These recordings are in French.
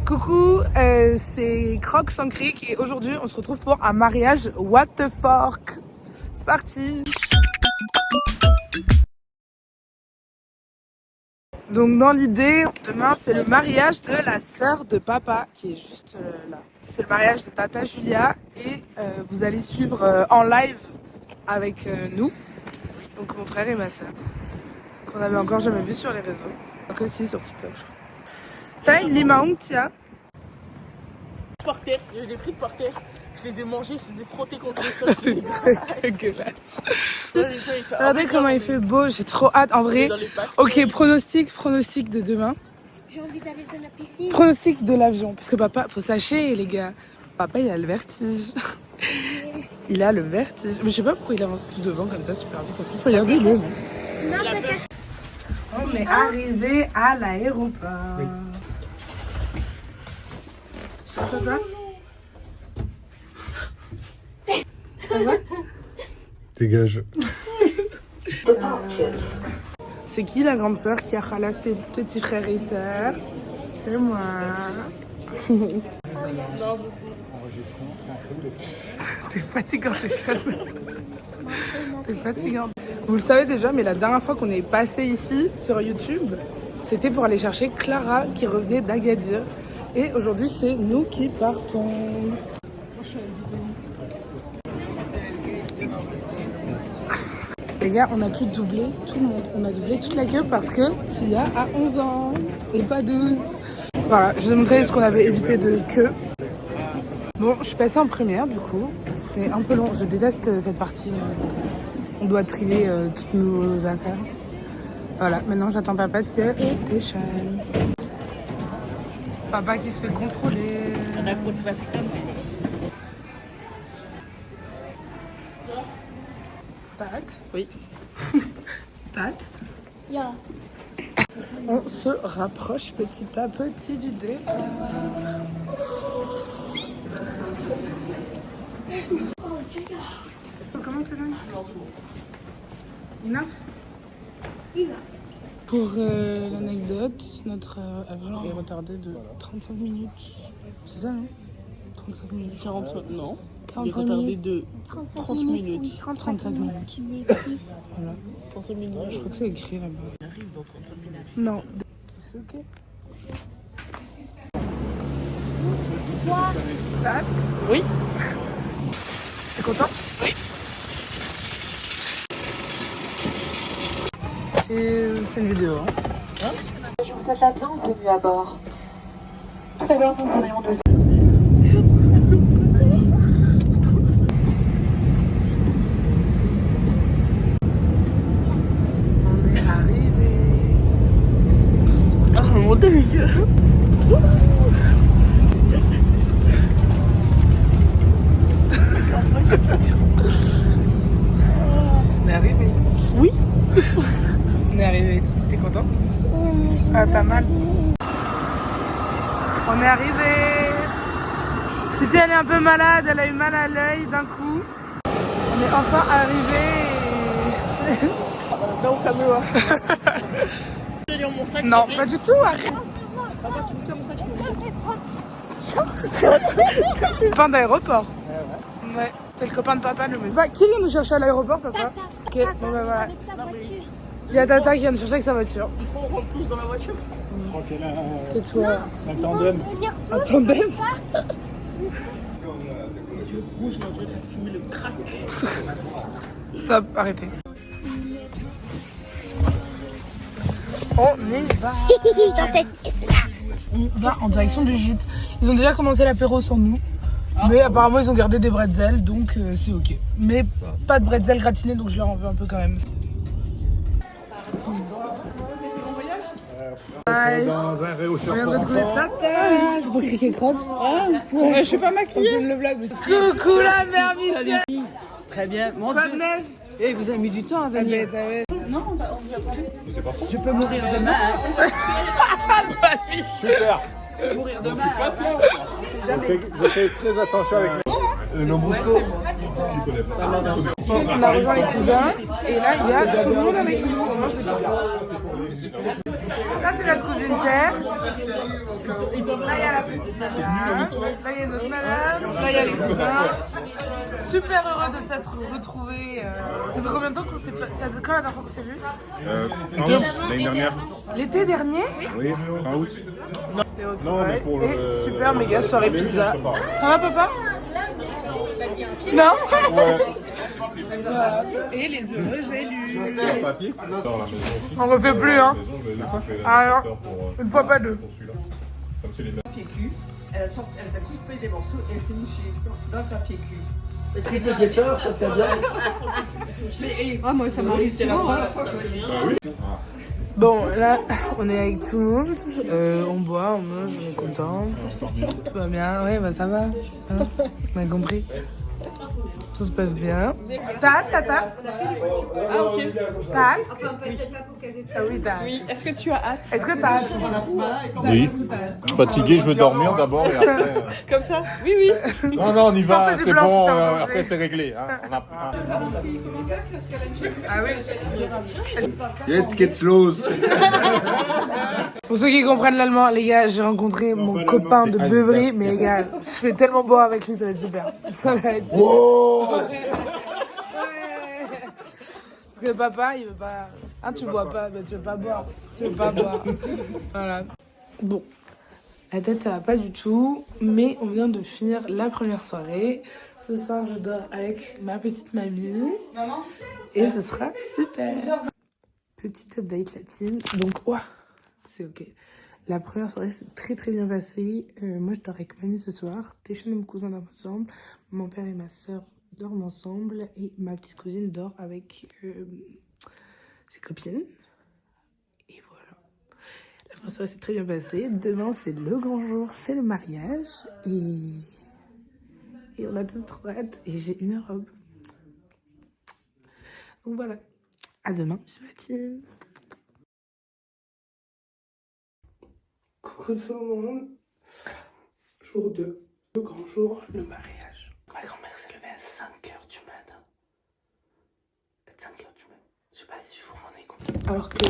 Coucou, c'est Crocs sans cric et aujourd'hui on se retrouve pour un mariage what the fuck. C'est parti. Donc dans l'idée, demain c'est le mariage de la sœur de papa qui est juste là. C'est le mariage de Tata Julia et vous allez suivre en live avec nous, donc mon frère et ma sœur, qu'on avait encore jamais vu sur les réseaux, donc aussi sur TikTok je crois. T'as une limaong, tia? Par terre, il y avait des frites par terre. Je les ai mangées, je les ai frottées contre le sol. C'est dégueulasse. Regardez comment il fait beau, j'ai trop hâte en vrai. Ok, pronostic de demain. J'ai envie d'aller dans la piscine. Pronostic de l'avion. Parce que papa, faut sachez les gars, papa il a le vertige. Il a le vertige. Mais je sais pas pourquoi il avance tout devant comme ça super vite. En plus, regardez-le. On est arrivé à l'aéroport. Oui. Ça va? Ça va? Dégage. C'est qui la grande sœur qui a ralassé les petits frères et sœurs? C'est moi. T'es fatigante, les cheveux. T'es fatigante. Vous le savez déjà, mais la dernière fois qu'on est passé ici sur YouTube, c'était pour aller chercher Clara qui revenait d'Agadir. Et aujourd'hui, c'est nous qui partons. Les gars, on a pu doubler tout le monde. On a doublé toute la queue parce que Tia a 11 ans et pas 12. Voilà, je vous ai montré ce qu'on avait évité de queue. Bon, je suis passée en première du coup. C'est un peu long. Je déteste cette partie. On doit trier toutes nos affaires. Voilà, maintenant j'attends papa, Tia et Téchan. Papa qui se fait contrôler. Pat. Oui. Pat. Yeah. On se rapproche petit à petit du départ. Comment tu fais? Enough. Pour l'anecdote, notre avion est retardé de 35 minutes. C'est ça, non? 35 minutes. 45, non. Il est 45 retardé minutes. de 30 minutes. 35 minutes. Voilà. 35 minutes. Je crois que c'est écrit là-bas. Il arrive dans 35 minutes. Non. C'est ok. Pat? Oui. T'es content? Oui. C'est une vidéo. Hein? Je vous souhaite la bienvenue à bord. Tout à l'heure, nous pourrions nous... On est arrivé. Oh mon dieu. On est arrivé. Oui. On est arrivé. T'es content? Ah, t'as mal. On est arrivé. Titi, elle est un peu malade. Elle a eu mal à l'œil d'un coup. On est enfin arrivé. Non, calme-toi. Je vais lire mon sac. Non, pas du tout. Arrête. Papa, tu me tiens mon sac. Copain d'aéroport. Ouais, c'était le copain de papa, le monsieur. Bah, qui vient nous chercher à l'aéroport, papa? Ok, bon bah voilà. Avec sa voiture. Il y a Tata qui vient nous chercher avec sa voiture. Il faut qu'on rentre tous dans la voiture. Je crois qu'elle a Tais-toi. un tandem. Un tandem. Rouge, on va fumer le crack. Stop, arrêtez. On y va. Dans cette pièce-là. On va en direction du gîte. Ils ont déjà commencé l'apéro sans nous. Mais apparemment ils ont gardé des bretzels, donc c'est ok. Mais pas de bretzels gratinés, donc je leur en veux un peu quand même. Dans un réo sur On vient de retrouver Tata. J'ai pas criqué crotte. Je suis pas maquillée. Le blague. Coucou la mère Michel. Très bien. Mon Pas de Dieu. neige. Et vous avez mis du temps à venir. Je peux mourir demain. Super. Je peux mourir demain. Je fais très attention avec mes... Lambrusco. On a rejoint les cousins et là il y a tout le monde avec nous. On mange des pizzas. c'est super. Ça, c'est notre cousine Terre. Là, il y a la petite nana. Là, il y a notre madame. Là, il y a les cousins. Super heureux de s'être retrouvés. Ça fait combien de temps qu'on s'est pas... Ça fait quand la dernière fois qu'on s'est vus? L'année dernière. L'été dernier? Oui, fin août. Non, mais pour le... Et super méga soirée pizza. Ça va, papa? Non? Ouais. Voilà. Et les heureux élus. C'est papier. On refait plus, hein? Ah non, une fois pas deux. Papier cul. Elle t'a coupé des morceaux et elle s'est mouchée dans le papier cul. Et tu t'es ça, ça c'est bien. Mais moi ça m'arrive souvent. La première fois que je voyais. Bon, là, on est avec tout le monde. On boit, on mange, on est content. Tout va bien. Ouais, bah ça va. Hein, on a compris. Tout se passe bien. T'as hâte, Tata? Ah ok. T'as hâte? Ah oui, t'as hâte. Oui, est-ce que tu as hâte? Est-ce que t'as hâte? Oui. Est-ce que t'as hâte? Je suis fatigué, je veux dormir d'abord et après... Comme ça? Oui, oui. Non, non, on y va, Sortez du c'est blanc, bon, si t'as mangé. après c'est réglé. Hein. Ah oui. Jetzt geht's los. Pour ceux qui comprennent l'allemand, les gars, j'ai rencontré mon copain de Beuvry, mais les gars, je fais tellement boire avec lui, ça va être super. Ça va être super. Ouais. Parce que papa, il veut pas... Ah, tu bois pas, mais tu veux pas boire. Tu veux pas boire. Voilà. Bon. La tête, ça va pas du tout, mais on vient de finir la première soirée. Ce soir, je dors avec ma petite mamie. Maman. Et ce sera super. Petite update la team. Donc, ouah, c'est ok. La première soirée s'est très très bien passée. Moi, je dors avec mamie ce soir. Téchane et mon cousin dorment ensemble. Mon père et ma soeur dorment ensemble. Et ma petite cousine dort avec ses copines. Et voilà. La première soirée s'est très bien passée. Demain, c'est le grand jour, c'est le mariage. Et on a tous trop hâte. Et j'ai une robe. Donc voilà. À demain, bisous la team. Coucou tout le monde. Jour 2. Le grand jour, le mariage. Ma grand-mère s'est levée à 5h du matin. Peut-être 5h du matin. Je sais pas si vous m'en avez compte. Alors que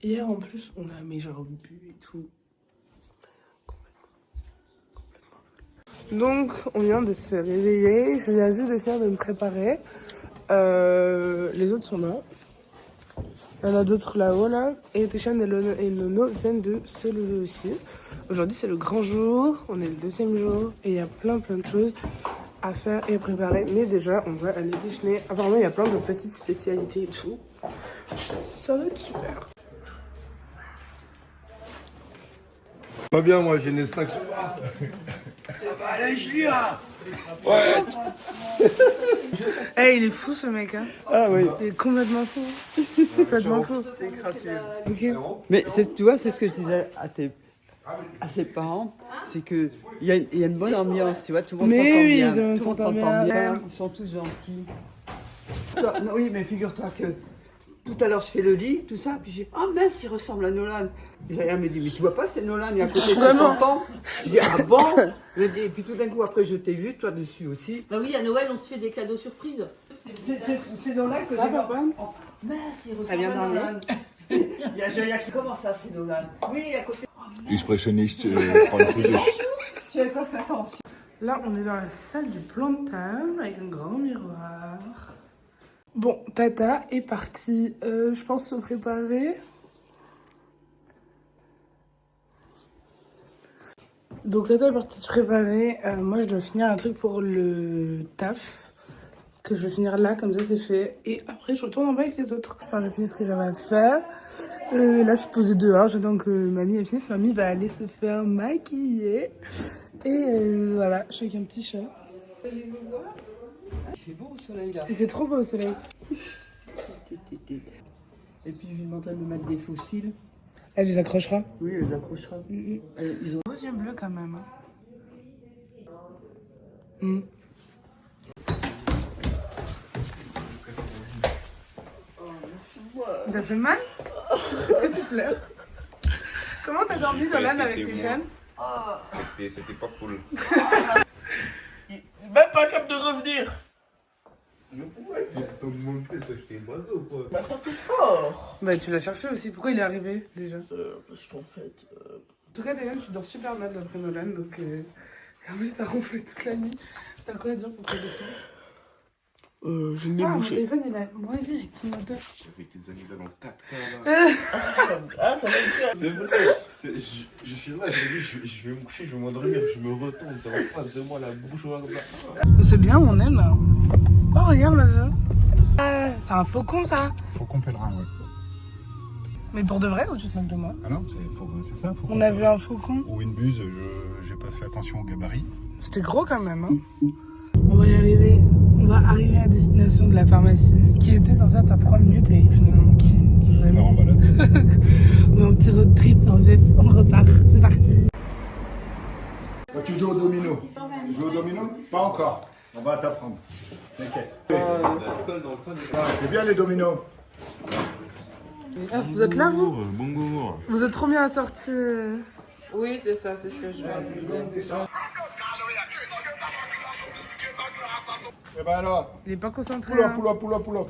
hier en plus, on a mes genre bu et tout. Donc, on vient de se réveiller. Je viens juste de finir de me préparer. Les autres sont là. Il y en a d'autres là-haut, là. Et Téchane et Nono viennent de se lever aussi. Aujourd'hui, c'est le grand jour. On est le deuxième jour. Et il y a plein de choses à faire et à préparer. Mais déjà, on va aller déjeuner. Apparemment, il y a plein de petites spécialités et tout. Ça va être super. Pas bien, moi, j'ai une stack. Ça va aller, Julia. Ouais. Eh, il est fou ce mec, hein. Ah oui. Il est complètement fou. Complètement fou. C'est gratuit. Ok. Mais tu vois, c'est ce que je disais à ses parents, c'est que il y a une bonne ambiance, tu vois, tout le monde Mais s'entend oui, bien. tout le monde Tout le monde s'entend s'entend bien. bien. Ils sont tous gentils. Non, oui, mais figure-toi que tout à l'heure je fais le lit, tout ça, puis j'ai oh mince, il ressemble à Nolan. Et elle me dit mais tu vois pas, c'est Nolan, il est à côté de Vraiment. tonton. Je dis ah bon. Je dis, et puis tout d'un coup après je t'ai vu, toi dessus aussi. Bah oui, à Noël, on se fait des cadeaux surprises. C'est Nolan que j'ai vu. Oh, mince, il ressemble à Nolan. Il y a Jaya qui commence ça, c'est Nolan. Oui, à côté. Ich spreche nicht Französisch. Tu n'avais pas fait attention. Là, on est dans la salle du plan de table avec un grand miroir. Bon, Tata est partie, je pense, se préparer. Donc, Tata est partie se préparer. Moi, je dois finir un truc pour le taf. Que je vais finir là, comme ça, c'est fait. Et après, je retourne en bas avec les autres. Enfin, j'ai fini ce que j'avais à faire. Là, je suis posée dehors. J'attends que mamie ait fini. Mamie va aller se faire maquiller. Et voilà, je suis avec un petit chat. Il fait beau au soleil là. Il fait trop beau au soleil. Et puis je lui demanderai de me mettre des fossiles. Elle les accrochera. Oui, elle les accrochera. Ils ont... Beaux yeux bleus quand même. Mm. T'as fait mal? Est-ce que tu pleures? Comment t'as dormi dans l'âne avec tes chaînes? C'était pas cool. Même pas capable de revenir. Mais pourquoi t'en demandes plus acheter un oiseau quoi? Bah, un peu fort. Bah, tu l'as cherché aussi. Pourquoi il est arrivé déjà? Parce qu'en fait. En tout cas, Dylan, tu dors super mal d'après Nolan. Donc, en plus, t'as ronflé toute la nuit. T'as quoi à dire pour tes défenses? Je l'ai Mon bouché. téléphone, il a moisi avec ton moteur. J'avais tes amis là dans 4 là. Ah, ça va être faire. C'est vrai. Je suis là, je me dis, je vais me coucher, je vais m'endormir, je me retourne, t'es en face de moi, la bouche ouverte là. C'est bien où on est là. Oh, regarde là-bas. Ah, c'est un faucon ça. Faucon pèlerin, ouais. Mais pour de vrai ou tu te moques de moi? Ah non, c'est ça, faucon On a vu pèlerin. un faucon. Ou une buse, j'ai pas fait attention au gabarit. C'était gros quand même. Hein. On va y arriver. On va arriver à destination de la pharmacie qui était censée être à 3 minutes et finalement qui nous a Là, en mis. balade. On a un petit road trip en fait. On repart. C'est parti. Toi, tu joues au domino. Tu joues au domino? Pas encore. On va t'apprendre. T'inquiète. Ah, c'est bien les dominos. Ah, vous êtes là vous? Bonjour. Vous êtes trop bien assortis. Oui, c'est ça, c'est ce que je vais dire. Eh ben alors, Il est pas concentré. pull up, Hein. pull up, pull up, pull up.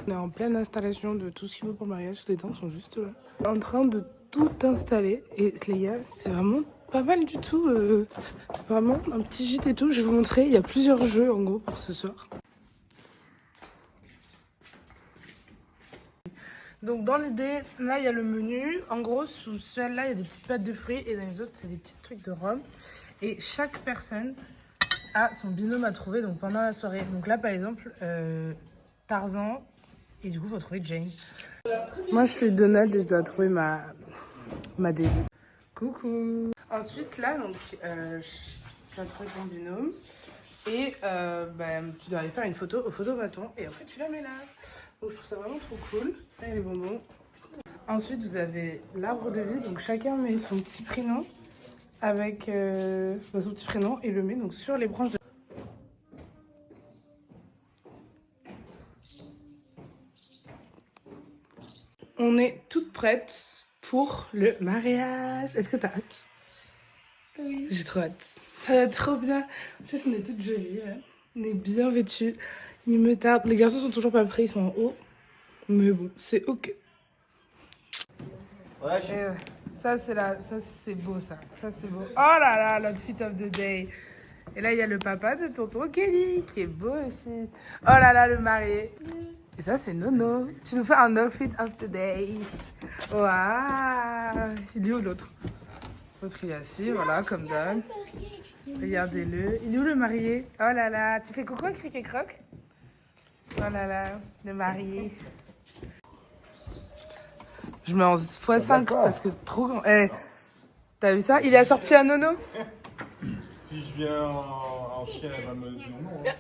On est en pleine installation de tout ce qu'il faut pour le mariage. Les dents sont juste là. En train de tout installer. Et les gars, c'est vraiment pas mal du tout. Vraiment un petit gîte et tout. Je vais vous montrer. Il y a plusieurs jeux en gros pour ce soir. Donc dans l'idée, là il y a le menu. En gros, sous celle-là, il y a des petites pâtes de fruits. Et dans les autres, c'est des petits trucs de rhum. Et chaque personne a son binôme à trouver donc pendant la soirée. Donc là, par exemple, Tarzan. Et du coup, il faut trouver Jane. Moi, je suis Donald et je dois trouver ma Daisy. Coucou. Ensuite, là, donc, tu vas trouver ton binôme. Et tu dois aller faire une photo au photomaton. Et après, tu la mets là. Donc, je trouve ça vraiment trop cool. Là, il y a les bonbons. Ensuite, vous avez l'arbre de vie. Donc, chacun met son petit prénom avec son petit prénom et le met donc sur les branches de... On est toutes prêtes pour le mariage. Est-ce que t'as hâte? Oui. J'ai trop hâte. Ça va être trop bien. En plus, on est toutes jolies. Hein. On est bien vêtues. Il me tarde. Les garçons sont toujours pas prêts, ils sont en haut. Mais bon, c'est ok. Ouais, ça, c'est beau, ça. Ça, c'est beau. Oh là là, l'outfit of the day. Et là, il y a le papa de tonton Kelly, qui est beau aussi. Oh là là, le marié. Et ça, c'est Nono. Tu nous fais un outfit of the day. Waouh. Il est où l'autre? L'autre, il est assis, voilà, comme d'hab. Regardez-le. Il est où le marié? Oh là là. Tu fais coucou à Cric et Croc? Oh là là, le marié. Je mets en x5 parce que trop grand. Eh, t'as vu ça? Il est assorti à Nono? Si je viens en chien, elle va me dire non. Hein.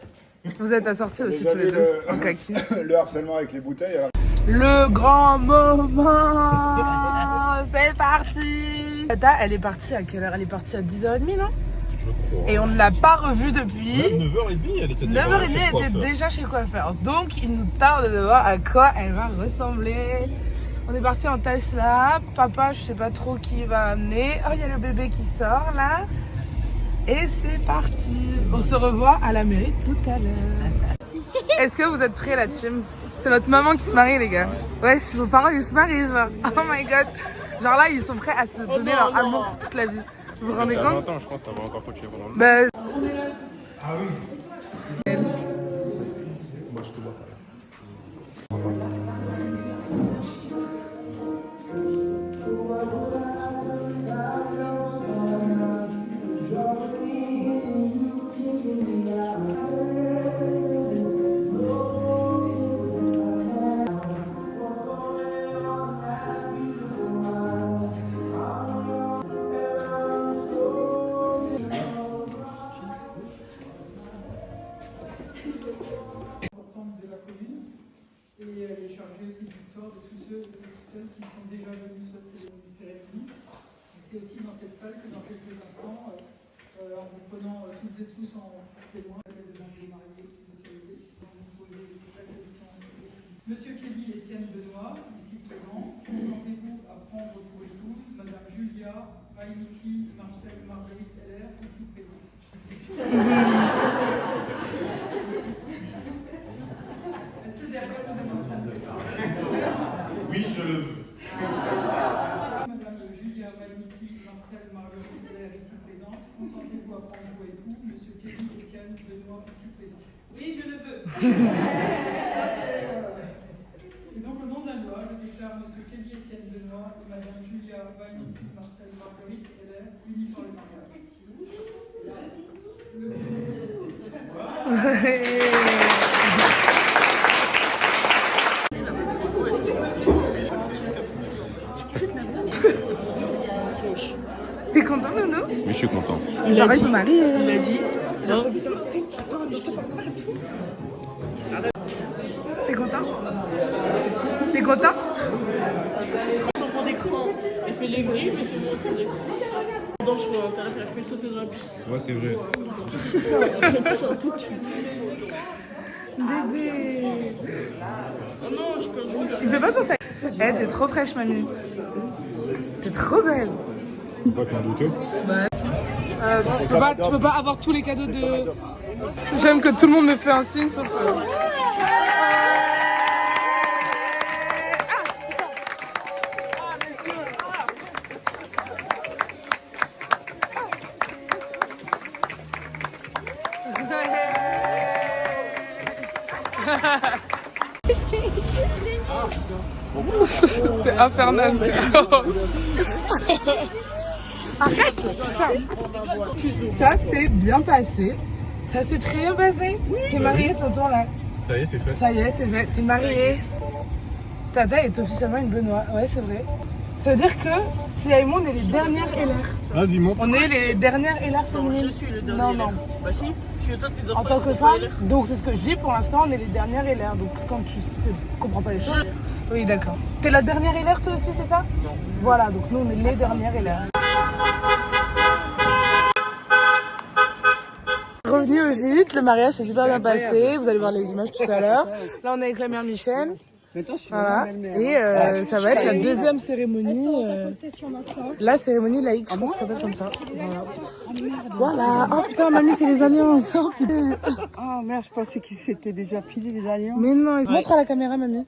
Vous êtes assortis aussi Déjà tous les vu deux en kaki. le harcèlement avec les bouteilles. Alors. Le grand moment. C'est parti. Tata, elle est partie à quelle heure? Elle est partie à 10h30, non? Je crois. Et on ne l'a pas revue depuis. 9h30, elle était 9h30, elle était déjà chez coiffeur. Donc, il nous tarde de voir à quoi elle va ressembler. On est parti en Tesla. Papa, je sais pas trop qui va amener. Oh, il y a le bébé qui sort là. Et c'est parti. On se revoit à la mairie tout à l'heure. Est-ce que vous êtes prêts, la team? C'est notre maman qui se marie, les gars. Ouais, vos parents, ils se marient, genre. Oh my god. Genre là, ils sont prêts à se donner leur amour pour toute la vie. Vous vous rendez compte? je pense que ça va encore continuer pendant le Bah, Ah oui. Moi, je te vois pas. De la commune et elle est chargée aussi du sort de tous ceux et de toutes celles qui sont déjà venus soit de cette cérémonie. Et c'est aussi dans cette salle que dans quelques instants, en vous prenant toutes et tous en témoin, de demander mariés de célébrer, vous poser la question. Monsieur Kelly Étienne Benoît, ici présent, consentez-vous à prendre pour épouse Madame Julia Haïti Marcel Marguerite Heller, ici présente. Valenty, Marcel, Marguerite, Hélène, ici présente. Consentez-vous à prendre vos époux, Monsieur Kelly, Étienne, Benoît, ici présent. Oui, je le veux. Et donc, au nom de la loi, je déclare Monsieur Kelly, Étienne, Benoît et Madame Julia, Valenty, Marcel, Marguerite, Hélène, unis par le mariage. T'es content, Nono? Oui, je suis content. Il a se marier. Il a dit. T'es content? T'es content? Son fond d'écran. Elle fait les grilles, mais c'est mon fond d'écran. Non, je vois, t'as fait sauter dans la piste. Ouais, c'est vrai. Bébé. Oh non, je peux pas. Il fait pas penser. Eh, t'es trop fraîche, mamie. T'es trop belle. Pas t'en douter. Tu peux pas avoir tous les cadeaux de... J'aime que tout le monde me fait un signe sauf... C'est infernal. Arrête. Ça s'est bien passé. Ça s'est très bien passé. T'es mariée, tonton, là. Ça y est, c'est fait. Ça y est, c'est fait. T'es mariée. Tata est officiellement une Benoît. Ouais, c'est vrai. Ça veut dire que Tia et moi, on est les dernières LR. Vas-y, monte. On est les dernières LR Non, féminines. je suis le dernier. Non, LR. non. Bah si, tu veux toi tes enfants. En tant que sont femme, pas LR. donc c'est ce que je dis, pour l'instant on est les dernières LR, donc quand tu comprends pas les choses... Oui d'accord. T'es la dernière LR toi aussi, c'est ça? Non. Voilà, donc nous on est les dernières LR. Revenu au gîte, le mariage s'est super bien passé, vous allez voir les images tout à l'heure. Là on est avec la mère Michel. Voilà. Et ça va être la deuxième cérémonie, la cérémonie laïque, je crois que ça s'appelle comme ça. Voilà. Oh putain, mamie, c'est les alliances. Oh putain. Ah merde, je pensais qu'ils s'étaient déjà filés les alliances. Mais non, montre à la caméra, mamie.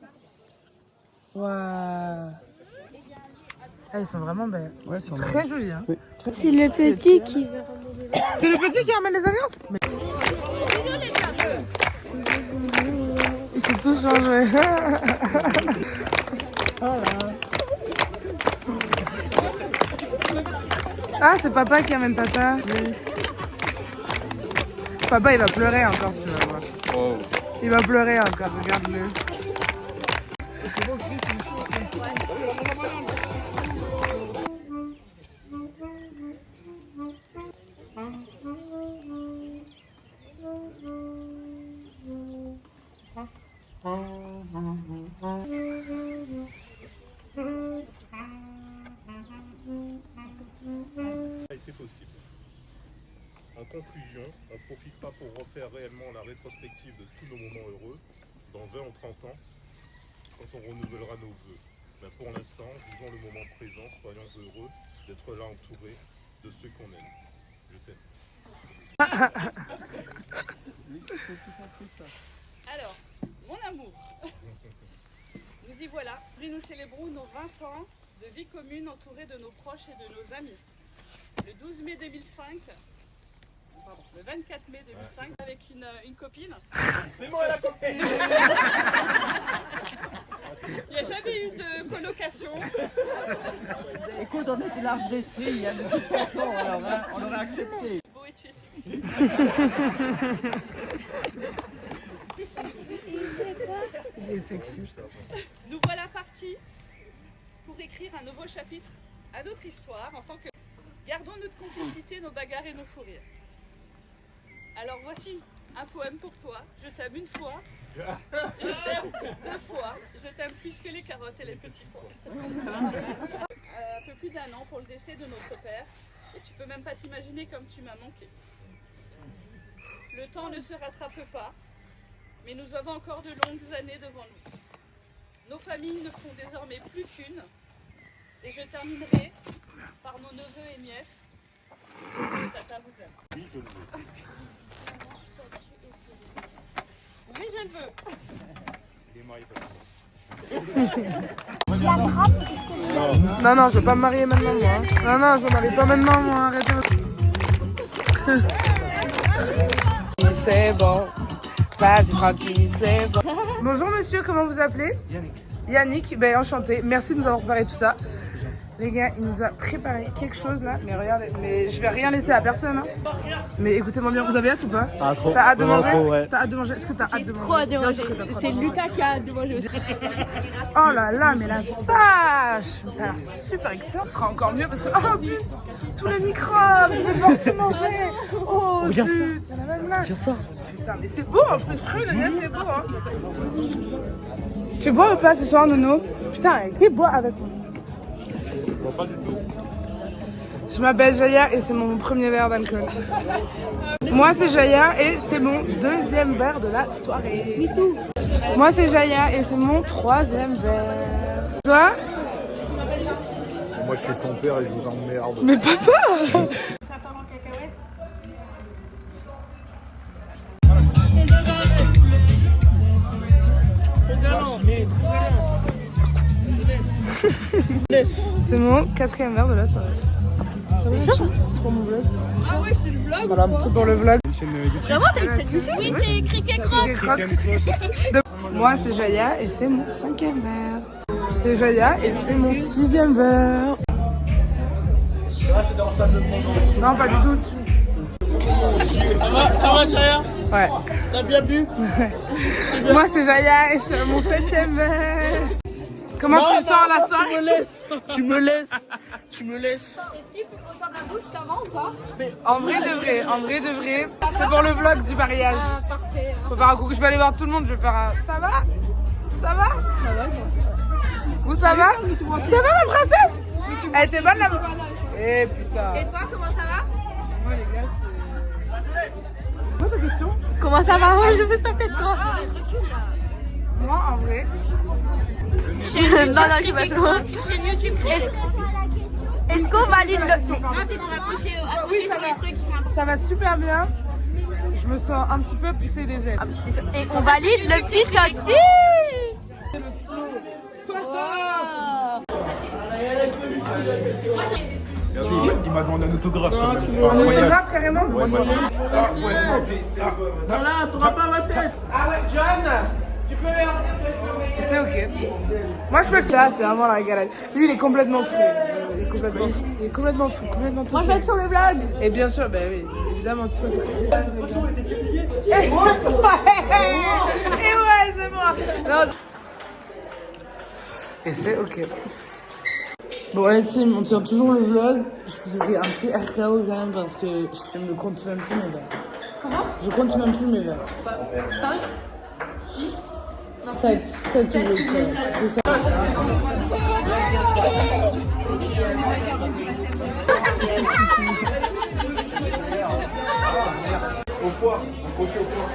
Waouh. Ah, ils sont vraiment belles. Ouais, c'est très joli. Hein. Oui. C'est le petit qui veut ramener. C'est le petit qui ramène les alliances. Mais... Ils sont tous changés. Voilà. Ah, c'est papa qui amène tata. Oui. Papa, il va pleurer encore, tu vas voir. Oh. Il va pleurer encore, regarde-le. A été possible. En conclusion, on ne profite pas pour refaire réellement la rétrospective de tous nos moments heureux dans 20 ou 30 ans, quand on renouvellera nos vœux. Mais pour l'instant, vivons le moment présent, soyons heureux d'être là entourés de ceux qu'on aime. Je t'aime. Alors, mon amour, nous y voilà. Puis nous célébrons nos 20 ans de vie commune entourés de nos proches et de nos amis. Le 12 mai 2005, pardon, le 24 mai 2005, avec une copine. C'est moi la copine. Il n'y a jamais eu de colocation. Écoute, on était large d'esprit, il y a de toute façon, alors hein, on aurait accepté. Beau et tu es sexy. Il est sexy. Nous voilà partis pour écrire un nouveau chapitre à notre histoire en tant que... Gardons notre complicité, nos bagarres et nos fous rires. Alors voici un poème pour toi. Je t'aime une fois, je t'aime 2 fois, je t'aime plus que les carottes et les petits pois. Un peu plus d'1 an pour le décès de notre père, et tu peux même pas t'imaginer comme tu m'as manqué. Le temps ne se rattrape pas, mais nous avons encore de longues années devant nous. Nos familles ne font désormais plus qu'une, et je terminerai par nos neveux et nièces. Tata vous aime. Oui, je le veux. Oui, je le veux. Il est marié pas. je l'attrape parce que... Non, non, je veux pas me marier maintenant, moi. Non, non, je me marie pas maintenant, moi. Arrêtez. C'est bon. Vas-y, tranquille, c'est bon. Bonjour, monsieur, comment vous appelez? Yannick. Yannick, ben enchanté. Merci de nous avoir préparé tout ça. Les gars, il nous a préparé quelque chose là. Mais regardez, mais je vais rien laisser à personne. Hein. Mais écoutez-moi bien, vous avez hâte ou pas? Ah, trop. T'as hâte de manger? Ouais. T'as hâte de manger? Est-ce que t'as hâte de manger? Trop hâte de manger. C'est Lucas qui a hâte de manger aussi. Oh là là, mais la vache! Ça a l'air super excellent. Ce sera encore mieux parce que. Oh putain! Tous les microbes! Je vais devoir tout manger! Oh putain! Il y en a même là! Regarde ça! Putain, mais c'est beau en plus, cru, les gars, c'est beau hein! Tu bois ou pas ce soir, Nono? Putain, qui boit avec moi? Pas du tout. Je m'appelle Jaya et c'est mon premier verre d'alcool. Moi c'est Jaya et c'est mon deuxième verre de la soirée. Moi c'est Jaya et c'est mon troisième verre. Toi? Moi je suis son père et je vous emmerde. Mais papa! C'est mon quatrième verre de la soirée. C'est pour mon vlog. Ah ouais, c'est le vlog. Voilà, c'est pour le vlog. Vraiment, t'as une chaîne YouTube? Oui, c'est Cricket Croc. Moi, c'est Jaya et c'est mon cinquième verre. C'est Jaya et c'est mon sixième verre. Non, pas du tout. Ça va, Jaya? Ouais. T'as bien bu? Ouais. Moi, c'est Jaya et c'est mon septième verre. Comment tu sens la soirée? Tu me laisses. Tu me laisses. Est-ce qu'il peut autant la bouche qu'avant ou pas? En vrai de vrai, c'est pour le vlog du mariage. Ah, parfait. Faut faire un coucou, je vais aller voir tout le monde, je vais faire un... Ça va? Ça va? Ça va, Vous ça va? Ça va la princesse? Elle était bonne la... Eh putain. Et toi, comment ça va? Moi les gars, c'est... Quoi ta question? Comment ça va? Ouais, je veux taper de toi. Moi en vrai... Non, chaîne YouTube. Est-ce qu'on valide le... Non, c'est pour accrocher sur les trucs. Ça va super bien. Je me sens un petit peu poussée des ailes. Et on valide le petit outfit. Il m'a demandé un autographe. Un autographe carrément? Voilà, t'auras pas ma tête. Ah ouais, John, tu peux leur dire que c'est ok. Moi je peux que là, c'est vraiment la galère. Lui il est complètement fou. Il est complètement fou, complètement tout. Moi, je vais être sur le vlog. Et bien sûr, bah oui, évidemment, tu seras sur le vlog. Et ouais, c'est moi. Non. Et c'est ok. Bon, allez, team, on tient toujours le vlog. Je vous ai fait un petit RKO quand même parce que je ne compte même plus mes verres. Comment? Je compte même plus mes verres. 5 7 ou 8. Au poids, accroché au poids.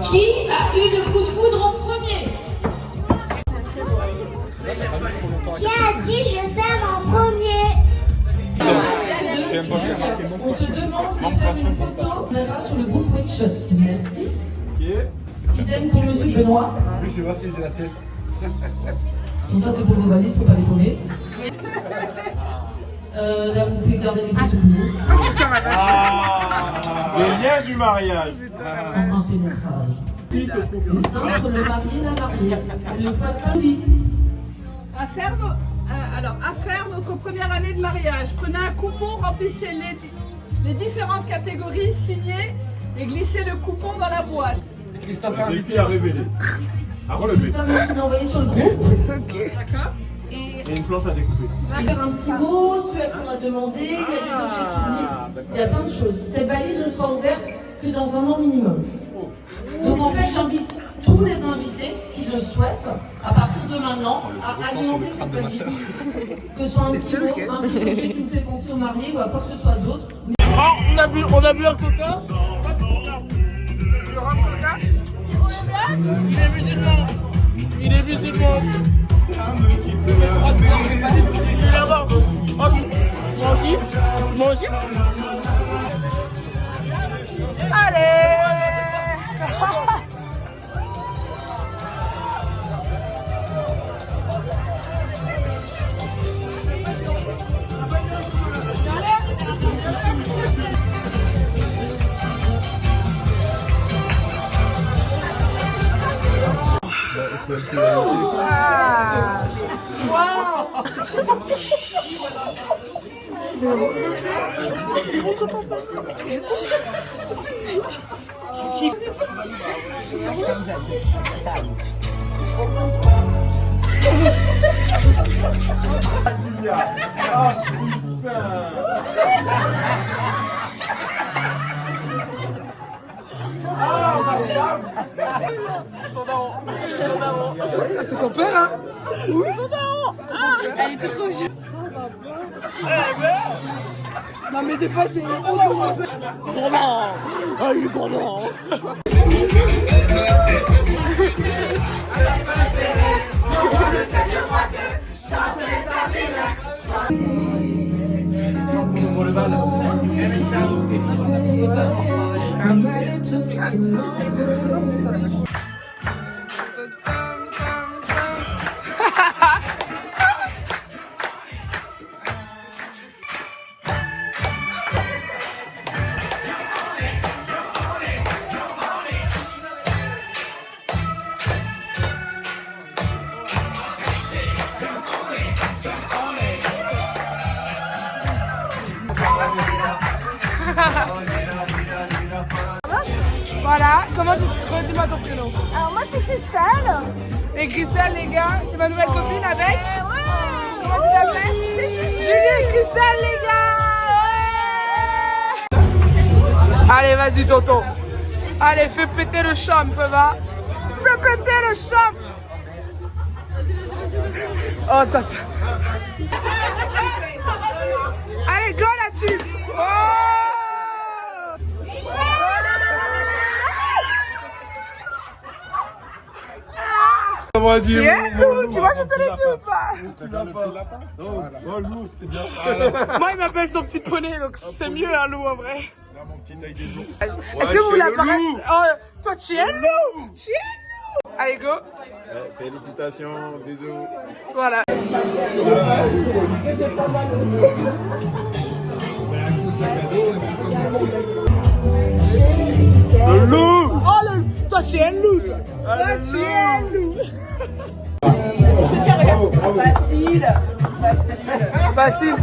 Qui a eu le coup de foudre en premier? Qui a dit je t'aime en premier? On te demande de faire une photo sur le book with shot. Merci. Idem pour monsieur Benoît. Lui, c'est voici, c'est la sieste. Donc ça c'est pour vos valises, pour pas décoller. Là vous pouvez garder les photos de nous. Le lien du mariage. Sans impénétrable. Le centre, le marié, la mariée. Le photographiste. À faire notre première année de mariage. Prenez un coupon, remplissez les différentes catégories, signez et glissez le coupon dans la boîte. Christophe a invité à révéler. À Tout relever. ça, merci d'envoyer sur le groupe. D'accord? Et une planche à découper. On va faire un petit mot, ceux à qui on a demandé, il y a des objets souvenirs, il y a plein de choses. Cette valise ne sera ouverte que dans un an minimum. Donc en fait, j'invite tous les invités qui le souhaitent, à partir de maintenant, à alimenter cette valise. Que ce soit un petit mot, un petit objet qui me fait penser au marié ou à quoi que ce soit d'autre. Oh, on a bu un coca. Il est musulman. Il est là-bas. Moi aussi. Moi aussi. Allez. C'est ton père, hein? Oui, c'est ton daron. Elle est toute rouge. Non mais des fois j'ai honte de mon père. Gourmand. Ah, il est gourmand. Voilà, comment tu redis-moi ton prénom? Alors moi c'est Christelle. Et Christelle, les gars, c'est ma nouvelle copine avec. Comment tu t'appelles? Julie et Christelle, les gars. Allez, vas-y, tonton. Allez, fais péter le champ, va. Fais péter le champ. Oh, tata. Allez, go là-dessus. Oh. Tu es loup, tu vois, je te l'ai dit ou pas? Tu l'as pas. Oh, loup, c'était bien. Moi, il m'appelle son petit poney, donc c'est mieux un loup en vrai. Là, mon petit taille des loups. Est-ce que vous voulez apparaître? Oh, toi, tu es loup! Tu es loup! Allez, go! Félicitations, bisous. Voilà. Le loup! Oh, toi, tu es un loup, toi! Toi, tu es un loup! Facile,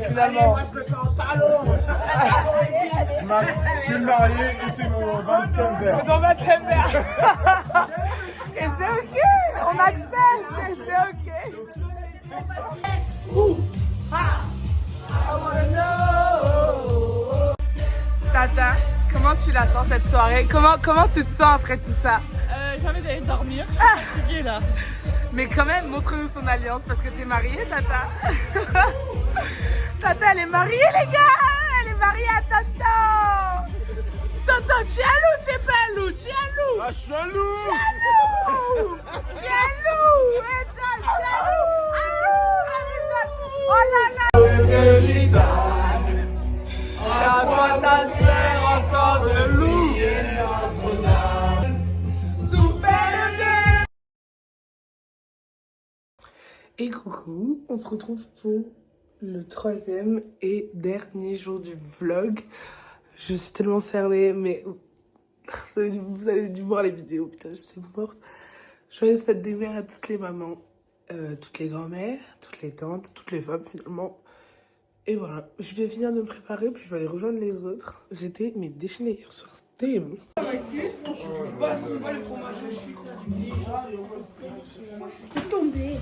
finalement. Moi, je le fais en talon. Je suis marié et c'est mon 25 verre. C'est ton 25 verre. Et c'est ok, on accepte, et c'est ok. Tata, comment tu la sens cette soirée? Comment tu te sens après tout ça? J'ai envie d'aller dormir, je suis fatiguée là. Mais quand même, montre-nous ton alliance parce que t'es mariée, Tata. Tata, elle est mariée, les gars. Elle est mariée à Tata. Tata, tu es un loup, tu es pas un loup, tu es un loup. Ah, je suis un loup! Tu es un loup. Tu es un loup. Tu es un loup. Oh là là. À quoi ça sert encore de louer notre dame sous peine de... Et coucou, on se retrouve pour le 3e et dernier jour du vlog. Je suis tellement cernée, mais vous allez dû voir les vidéos, putain, je suis morte. Joyeuse fête des mères à toutes les mamans, toutes les grand-mères, toutes les tantes, toutes les femmes finalement. Et voilà, je vais finir de me préparer, puis je vais aller rejoindre les autres. J'étais déchaînée hier soir, c'était bon. C'est pas le fromage, Je suis tombée.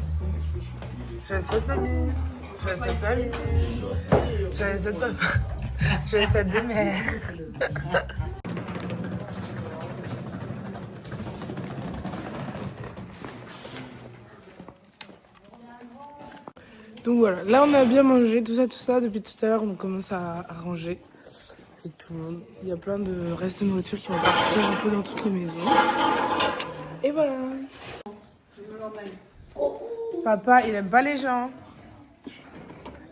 Je souhaite mamie, je souhaite mamie, je souhaite papa, je souhaite des mères. Donc voilà, là on a bien mangé, tout ça, depuis tout à l'heure on commence à ranger et tout. tout le monde. Il y a plein de restes de nourriture qui vont partir un peu dans toutes les maisons. Et voilà. Papa, il aime pas les gens.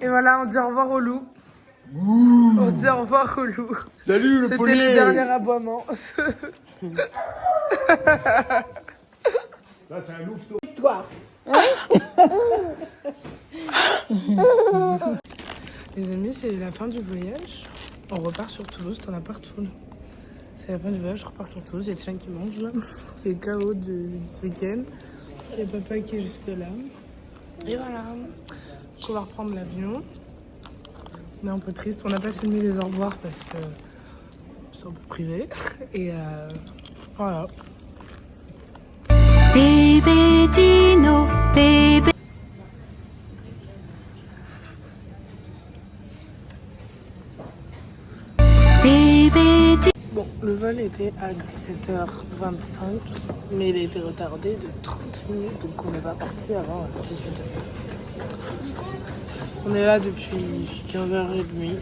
Et voilà, on dit au revoir au loup. On dit au revoir au loup. Salut le poulet. C'était le dernier aboiement. Ça, c'est un louveteau. Les amis, c'est la fin du voyage. On repart sur Toulouse, t'en as partout là. C'est la fin du voyage, je repars sur Toulouse. Il y a Tian qui mange là, qui est KO de ce week-end. Il y a papa qui est juste là. Et voilà. On va reprendre l'avion. On est un peu triste, on n'a pas filmé les au revoir parce que c'est un peu privé. Et voilà. Bébé Dino, bébé. Bon, le vol était à 17h25, mais il a été retardé de 30 minutes, donc on n'est pas parti avant 18h. On est là depuis 15h30.